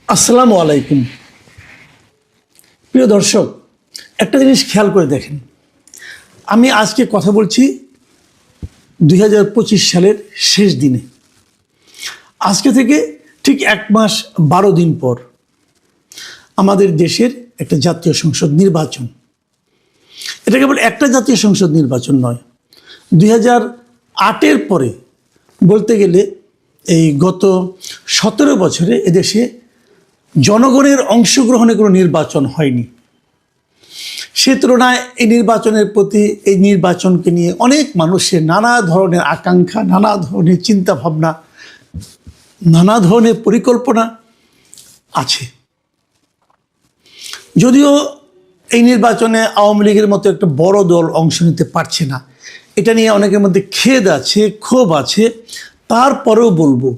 আসসালামু আলাইকুম। প্রিয় দর্শক, একটা জিনিস খেয়াল করে দেখেন, আমি আজকে কথা বলছি 2025 সালের শেষ দিনে। আজকে থেকে ঠিক 1 মাস 12 দিন পর আমাদের দেশের একটা জাতীয় সংসদ নির্বাচন। এটা কেবল একটা জাতীয় সংসদ নির্বাচন নয়, 2008-এর পরে বলতে গেলে এই গত 17 বছরে এদেশে জনগণের অংশগ্রহণে কোনো নির্বাচন হয়নি। সে তুলনায় এই নির্বাচনের প্রতি, এই নির্বাচনকে নিয়ে অনেক মানুষের নানা ধরনের আকাঙ্ক্ষা, নানা ধরনের চিন্তাভাবনা, নানা ধরনের পরিকল্পনা আছে। যদিও এই নির্বাচনে আওয়ামী লীগের মতো একটা বড় দল অংশ নিতে পারছে না, এটা নিয়ে অনেকের মধ্যে খেদ আছে, ক্ষোভ আছে। তারপরেও বলবো,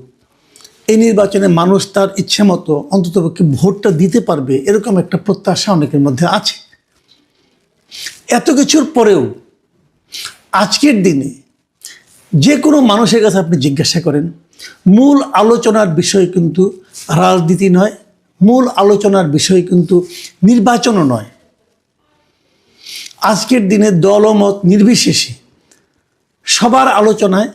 এই নির্বাচনে মানুষ তার ইচ্ছে মতো অন্ততপক্ষে ভোটটা দিতে পারবে, এরকম একটা প্রত্যাশা অনেকের মধ্যে আছে। এত কিছুর পরেও আজকের দিনে যে কোনো মানুষের কাছে আপনি জিজ্ঞাসা করেন, মূল আলোচনার বিষয় কিন্তু রাজনীতি নয়, মূল আলোচনার বিষয় কিন্তু নির্বাচনও নয়। আজকের দিনে দলমত নির্বিশেষে সবার আলোচনায়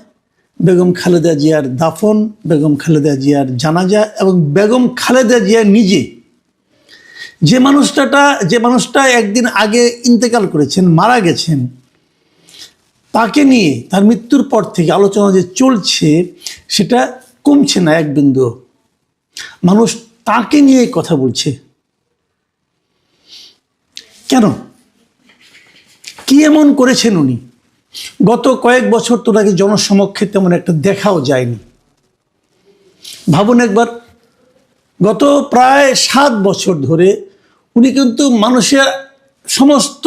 বেগম খালেদা জিয়ার দাফন, বেগম খালেদা জিয়ার জানাজা এবং বেগম খালেদা জিয়া নিজে, যে মানুষটা একদিন আগে ইন্তেকাল করেছেন, মারা গেছেন, তাকে নিয়ে তার মৃত্যুর পর থেকে আলোচনা যে চলছে সেটা কমছে না এক বিন্দু। মানুষ তাকে নিয়ে কথা বলছে। কেন? কি এমন করেছেন উনি? গত কয়েক বছর তো তাকে জনসমক্ষে তেমন একটা দেখাও যায়নি। ভাবুন একবার, গত প্রায় 7 বছর ধরে উনি কিন্তু মানুষের সমস্ত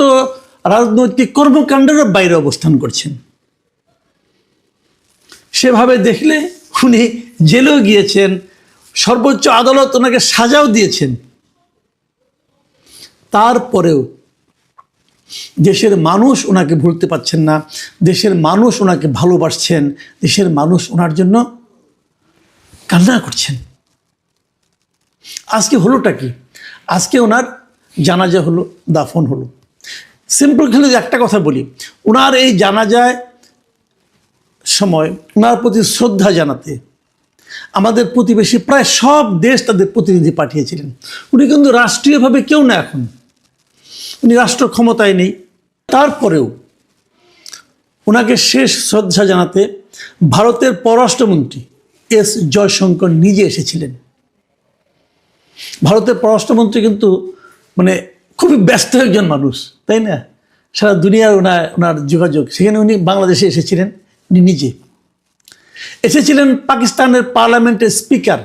রাজনৈতিক কর্মকাণ্ডের বাইরে অবস্থান করছেন। সেভাবে দেখলে উনি জেলেও গিয়েছেন, সর্বোচ্চ আদালত ওনাকে সাজাও দিয়েছেন। তারপরেও দেশের মানুষ ওনাকে ভুলতে পারছেন না, দেশের মানুষ ওনাকে ভালোবাসছেন, দেশের মানুষ ওনার জন্য কান্না করছেন। আজকে হলোটা কি? আজকে ওনার জানাজা হলো, দাফন হলো। সিম্পল খেলে একটা কথা বলি, ওনার এই জানাজায় সময় ওনার প্রতি শ্রদ্ধা জানাতে আমাদের প্রতিবেশী প্রায় সব দেশ তাদের প্রতিনিধি পাঠিয়েছিলেন। উনি কিন্তু রাষ্ট্রীয়ভাবে কেউ না, এখন উনি রাষ্ট্র ক্ষমতায় নেই। তারপরেও ওনাকে শেষ শ্রদ্ধা জানাতে ভারতের পররাষ্ট্রমন্ত্রী এস জয়শঙ্কর নিজে এসেছিলেন। ভারতের পররাষ্ট্রমন্ত্রী কিন্তু খুবই ব্যস্ত একজন মানুষ, তাই না? সারা দুনিয়ার ওনার যোগাযোগ, সেখানে উনি বাংলাদেশে এসেছিলেন। উনি নিজে এসেছিলেন। পাকিস্তানের পার্লামেন্টের স্পিকার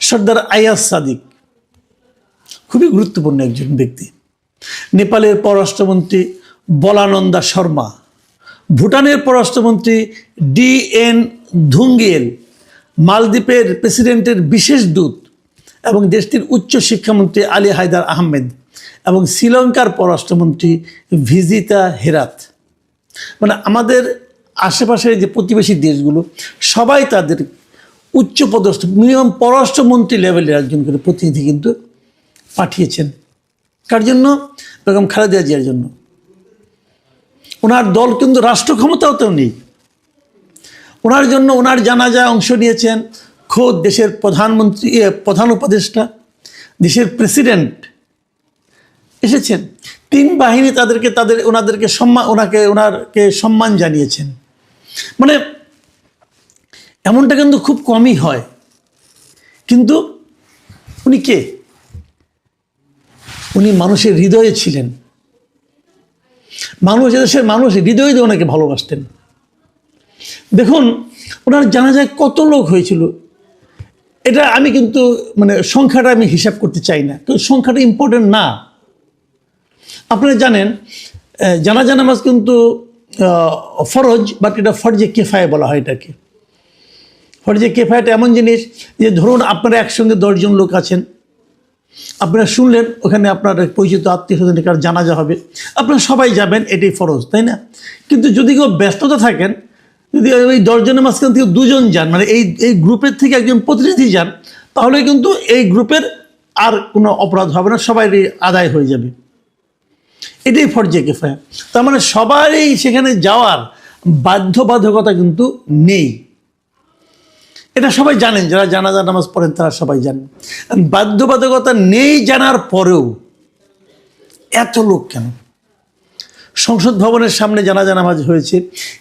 সর্দার আয়াজ সাদিক, খুবই গুরুত্বপূর্ণ একজন ব্যক্তি। নেপালের পররাষ্ট্রমন্ত্রী বলানন্দা শর্মা, ভুটানের পররাষ্ট্রমন্ত্রী DN ধুঙ্গিয়েল, মালদ্বীপের প্রেসিডেন্টের বিশেষ দূত এবং দেশটির উচ্চ শিক্ষামন্ত্রী আলী হায়দার আহমেদ এবং শ্রীলঙ্কার পররাষ্ট্রমন্ত্রী ভিজিতা হেরাত। আমাদের আশেপাশের যে প্রতিবেশী দেশগুলো সবাই তাদের উচ্চপদস্থ মিনিমাম পররাষ্ট্রমন্ত্রী লেভেলের একজন করে প্রতিনিধি কিন্তু পাঠিয়েছেন। কার জন্য? বেগম খালেদা জিয়ার জন্য। ওনার দল কিন্তু রাষ্ট্র ক্ষমতাতেও নেই। ওনার জন্য ওনার জানাজায় অংশ নিয়েছেন খোদ দেশের প্রধানমন্ত্রী, প্রধান উপদেষ্টা, দেশের প্রেসিডেন্ট এসেছেন। 3 বাহিনী ওনাদেরকে সম্মান জানিয়েছেন। এমনটা কিন্তু খুব কমই হয়। কিন্তু উনি কে? উনি মানুষের হৃদয়ে ছিলেন। দেশের মানুষ হৃদয় দিয়ে ওনাকে ভালোবাসতেন। দেখুন, ওনার জানাজায় কত লোক হয়েছিল, এটা আমি কিন্তু সংখ্যাটা আমি হিসাব করতে চাই না, তো সংখ্যাটা ইম্পর্টেন্ট না। আপনারা জানেন জানাজা নামাজ কিন্তু ফরজ, বাট এটা ফরজে কিফায়া বলা হয় এটাকে। ফরজে কিফায়াটা এমন জিনিস যে ধরুন আপনারা একসঙ্গে 10 জন লোক আছেন, আপনারা শুনলেন ওখানে আপনার পরিচিত আত্মীয় স্বজনের কার জানাজা হবে, আপনারা সবাই যাবেন, এটাই ফরজ, তাই না? কিন্তু যদি কেউ ব্যস্ততা থাকেন, যদি ওই 10 জনের মাঝখান থেকে 2 জন যান, এই গ্রুপের থেকে একজন প্রতিনিধি যান, তাহলে কিন্তু এই গ্রুপের আর কোনো অপরাধ হবে না, সবারই আদায় হয়ে যাবে। এটাই ফরজে কিফায়া। তার মানে সবারই সেখানে যাওয়ার বাধ্যবাধকতা কিন্তু নেই। এটা সবাই জানেন, যারা জানাজা নামাজ পড়েন তারা সবাই জানেন। বাধ্যবাধকতা নেই জানার পরেও এত লোক কেন? সংসদ ভবনের সামনে জানাজা নামাজ হয়েছে,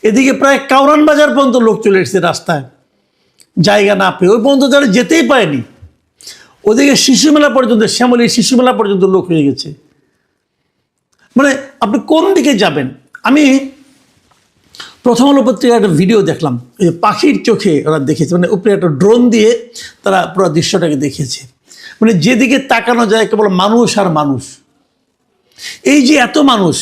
এদিকে প্রায় কাউরান বাজার পর্যন্ত লোক চলে এসেছে রাস্তায়, জায়গা না পেয়ে ওই পর্যন্ত যারা যেতেই পায়নি। ওদিকে শিশু মেলা পর্যন্ত, শ্যামলী শিশু মেলা পর্যন্ত লোক হয়ে গেছে। মানে আপনি কোন দিকে যাবেন? আমি প্রথম আলো পত্রিকার একটা ভিডিও দেখলাম, ওই পাখির চোখে ওরা দেখেছে, মানে উপরে একটা ড্রোন দিয়ে তারা পুরো দৃশ্যটাকে দেখিয়েছে। মানে যেদিকে তাকানো যায় কেবল মানুষ আর মানুষ। এই যে এত মানুষ,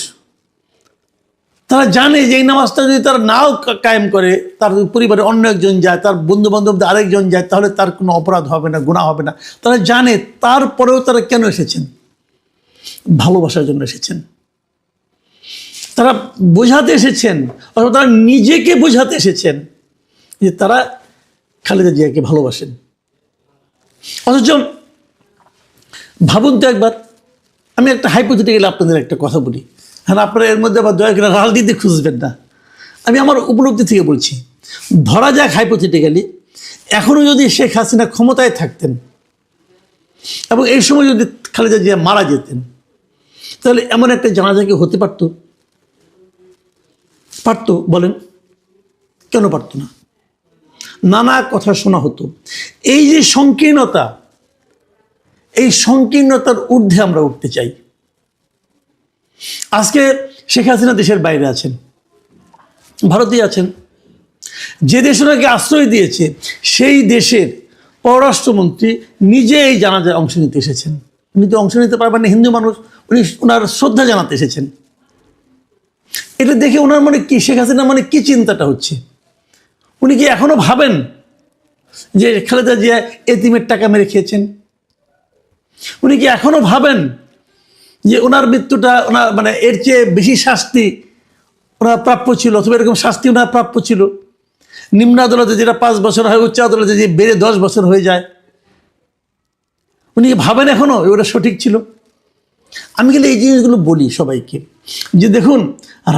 তারা জানে যে এই নামাজটা যদি তারা নাও কায়েম করে, তার পরিবারে অন্য একজন যায়, তার বন্ধু বান্ধবদের আরেকজন যায়, তাহলে তার কোনো অপরাধ হবে না, গুনাহ হবে না। তারা জানে, তারপরেও তারা কেন এসেছেন? ভালোবাসার জন্য এসেছেন। তারা বোঝাতে এসেছেন, অথবা তারা নিজেকে বোঝাতে এসেছেন যে তারা খালেদা জিয়াকে ভালোবাসেন। অথচ ভাবুন তো একবার, আমি একটা হাইপোথেটিক্যালি আপনাদের একটা কথা বলি, হ্যাঁ আপনারা এর মধ্যে আবার দয়া করে রাজনীতি খুঁজবেন না, আমি আমার উপলব্ধি থেকে বলছি। ধরা যাক হাইপোথেটিক্যালি এখনও যদি শেখ হাসিনা ক্ষমতায় থাকতেন এবং এই সময় যদি খালেদা জিয়া মারা যেতেন, তাহলে এমন একটা জানাজা কি হতে পারতো? পারতো? বলেন কেন পারতো না? নানা কথা শোনা হতো। এই যে সংকীর্ণতা, এই সংকীর্ণতার ঊর্ধ্বে আমরা উঠতে চাই। আজকে শেখ হাসিনা দেশের বাইরে আছেন, ভারতেই আছেন। যে দেশ ওনাকে আশ্রয় দিয়েছে সেই দেশের পররাষ্ট্রমন্ত্রী নিজে এই জানাজায় অংশ নিতে এসেছেন। উনি তো অংশ নিতে পারবেন না, হিন্দু মানুষ, উনি ওনার শ্রদ্ধা জানাতে এসেছেন। এটা দেখে ওনার মনে কি, শেখ হাসিনার মনে কি চিন্তাটা হচ্ছে? উনি কি এখনো ভাবেন যে খালেদা জিয়া এতিমের টাকা মেরে খেয়েছেন? উনি কি এখনো ভাবেন যে ওনার মৃত্যুটা ওনার মানে এর চেয়ে বেশি শাস্তি ওনার প্রাপ্য ছিল, অথবা এরকম শাস্তি ওনার প্রাপ্য ছিল? নিম্ন আদালতে যেটা 5 বছর হয়, উচ্চ আদালতে যে বেড়ে 10 বছর হয়ে যায়, উনি কি ভাবেন এখনো ওটা সঠিক ছিল? আমি গেলে এই জিনিসগুলো বলি সবাইকে যে দেখুন,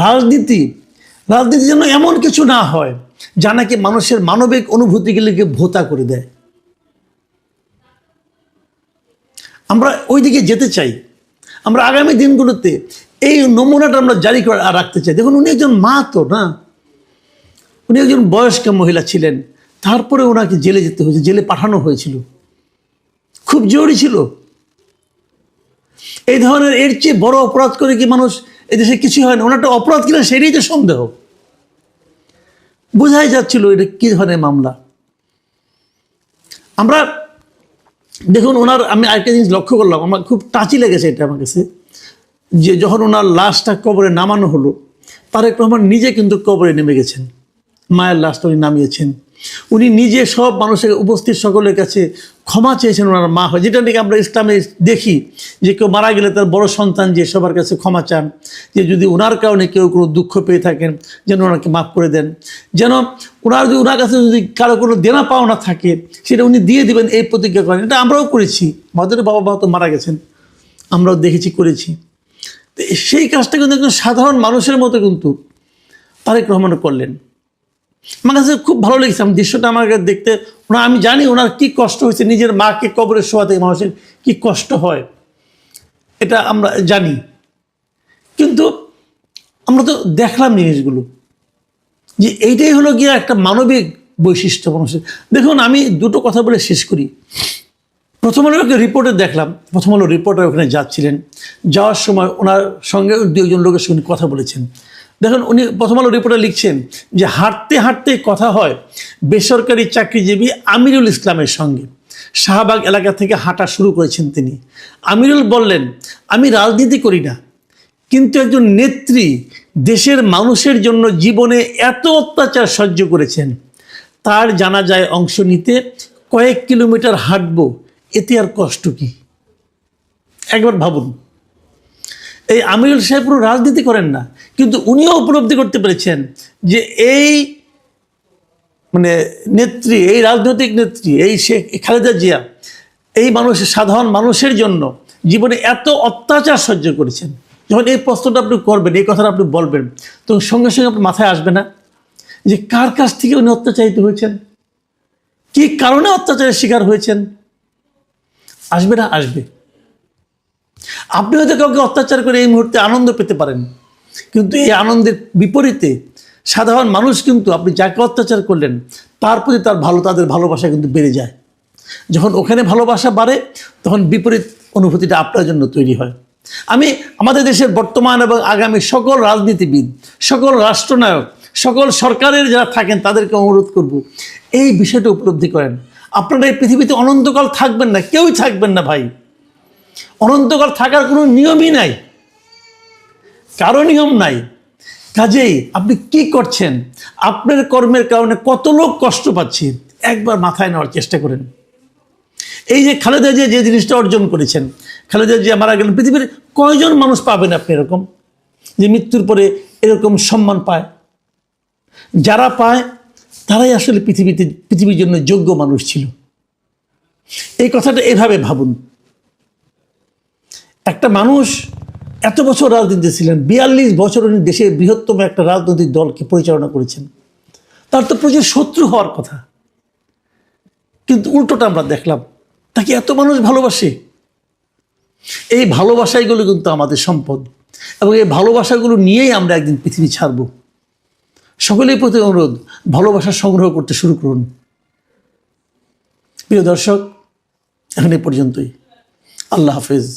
রাজনীতি যেন এমন কিছু না হয় যা নাকি মানুষের মানবিক অনুভূতিগুলিকে ভোতা করে দেয়। আমরা ওই দিকে যেতে চাই। আমরা আগামী দিনগুলোতে এই নমুনাটা আমরা জারি করে রাখতে চাই। দেখুন, উনি একজন মা তো না, উনি একজন বয়স্ক মহিলা ছিলেন, তারপরে ওনাকে জেলে যেতে হয়েছে, জেলে পাঠানো হয়েছিল, খুব জরুরি ছিল। এই ধরনের এর চেয়ে বড় অপরাধ করে কি মানুষ এদেশে কিছু হয় না? ওনারটা অপরাধ কিনা সেটাই তো সন্দেহ। বোঝাই যাচ্ছিল এটা কি ধরনের মামলা। আমরা দেখুন, ওনার আমি আরেকটা জিনিস লক্ষ্য করলাম, আমার খুব টাচি লেগেছে এটা আমার কাছে, যে যখন ওনার লাশটা কবরে নামানো হলো, তারেক রহমান নিজে কিন্তু কবরে নেমে গেছেন, মায়ের লাশটা উনি নামিয়েছেন। উনি নিজে সব মানুষের উপস্থিত সকলের কাছে ক্ষমা চেয়েছেন ওনার মা হয়, যেটা নাকি আমরা ইসলামে দেখি যে কেউ মারা গেলে তার বড় সন্তান যে সবার কাছে ক্ষমা চান, যে যদি ওনার কারণে কেউ কোনো দুঃখ পেয়ে থাকেন যেন ওনাকে মাফ করে দেন, যেন ওনার কাছে যদি কারো কোনো দেনা পাওনা থাকে সেটা উনি দিয়ে দিবেন, এই প্রতিজ্ঞা করেন। এটা আমরাও করেছি, আমাদের বাবা মা তো মারা গেছেন, আমরাও দেখেছি, করেছি। তো সেই কাজটা কিন্তু একজন সাধারণ মানুষের মতো কিন্তু তারেক রহমান করলেন। আমার কাছে খুব ভালো লেগেছে আমি দৃশ্যটা, আমার কাছে দেখতে। আমি জানি ওনার কি কষ্ট হয়েছে, নিজের মাকে কবরে শোয়া থেকে মানুষের কি কষ্ট হয় এটা আমরা জানি, কিন্তু আমরা তো দেখলাম জিনিসগুলো, যে এইটাই হলো গিয়ে একটা মানবিক বৈশিষ্ট্য মানুষের। দেখুন, আমি দুটো কথা বলে শেষ করি। প্রথম আলোর একটা রিপোর্টে দেখলাম, প্রথম আলো রিপোর্টার ওখানে যাচ্ছিলেন, যাওয়ার সময় ওনার সঙ্গে 2-1 লোকের সঙ্গে কথা বলেছেন। দেখুন, উনি প্রথম আলো রিপোর্টার লিখছেন যে হাঁটতে হাঁটতে কথা হয় বেসরকারি চাকরিজীবী আমিরুল ইসলামের সঙ্গে। শাহবাগ এলাকা থেকে হাঁটা শুরু করেছেন তিনি। আমিরুল বললেন, আমি রাজনীতি করি না, কিন্তু একজন নেত্রী দেশের মানুষের জন্য জীবনে এত অত্যাচার সহ্য করেছেন, তার জানাজায় অংশ নিতে কয়েক কিলোমিটার হাঁটবো, এতে আর কষ্ট কি? একবার ভাবুন, এই আমিরুল সাহেব পুরো রাজনীতি করেন না, কিন্তু উনিও উপলব্ধি করতে পেরেছেন যে এই মানে নেত্রী, এই রাজনৈতিক নেত্রী, এই শেখ খালেদা জিয়া এই মানুষের সাধারণ মানুষের জন্য জীবনে এত অত্যাচার সহ্য করেছেন, যখন এই প্রশ্নটা আপনি করবেন, এই কথাটা আপনি বলবেন, তখন সঙ্গে সঙ্গে আপনার মাথায় আসবে না যে কার কাছ থেকে উনি অত্যাচারিত হয়েছেন, কি কারণে অত্যাচারের শিকার হয়েছেন? আসবে না? আসবে। আপনি হয়তো কাউকে অত্যাচার করে এই মুহূর্তে আনন্দ পেতে পারেন, কিন্তু এই আনন্দের বিপরীতে সাধারণ মানুষ কিন্তু আপনি যাকে অত্যাচার করলেন তার প্রতি তাদের ভালোবাসা কিন্তু বেড়ে যায়। যখন ওখানে ভালোবাসা বাড়ে তখন বিপরীত অনুভূতিটা আপনার জন্য তৈরি হয়। আমি আমাদের দেশের বর্তমান এবং আগামী সকল রাজনীতিবিদ, সকল রাষ্ট্রনায়ক, সকল সরকারের যারা থাকেন তাদেরকে অনুরোধ করব, এই বিষয়টা উপলব্ধি করেন। আপনারা এই পৃথিবীতে অনন্তকাল থাকবেন না, কেউই থাকবেন না ভাই। অনন্তকাল থাকার কোনো নিয়মই নাই, কারো নিয়ম নাই। কাজেই আপনি কি করছেন, আপনার কর্মের কারণে কত লোক কষ্ট পাচ্ছে, একবার মাথায় নেওয়ার চেষ্টা করেন। এই যে খালেদা জিয়া যে জিনিসটা অর্জন করেছেন, খালেদা জিয়া মারা গেলেন, পৃথিবীর কয়জন মানুষ পাবেন আপনি এরকম, যে মৃত্যুর পরে এরকম সম্মান পায়? যারা পায় তারাই আসলে পৃথিবীর জন্য যোগ্য মানুষ ছিল। এই কথাটা এভাবে ভাবুন। একটা মানুষ এত বছর রাজনীতি ছিলেন, 42 বছর উনি দেশের বৃহত্তম একটা রাজনৈতিক দলকে পরিচালনা করেছেন, তার তো প্রচুর শত্রু হওয়ার কথা, কিন্তু উল্টোটা আমরা দেখলাম, তাকে এত মানুষ ভালোবাসে। এই ভালোবাসাগুলো কিন্তু আমাদের সম্পদ, এবং এই ভালোবাসাগুলো নিয়েই আমরা একদিন পৃথিবী ছাড়ব। সকলের প্রতি অনুরোধ, ভালোবাসা সংগ্রহ করতে শুরু করুন। প্রিয় দর্শক, এখন এই পর্যন্তই। আল্লাহ হাফেজ।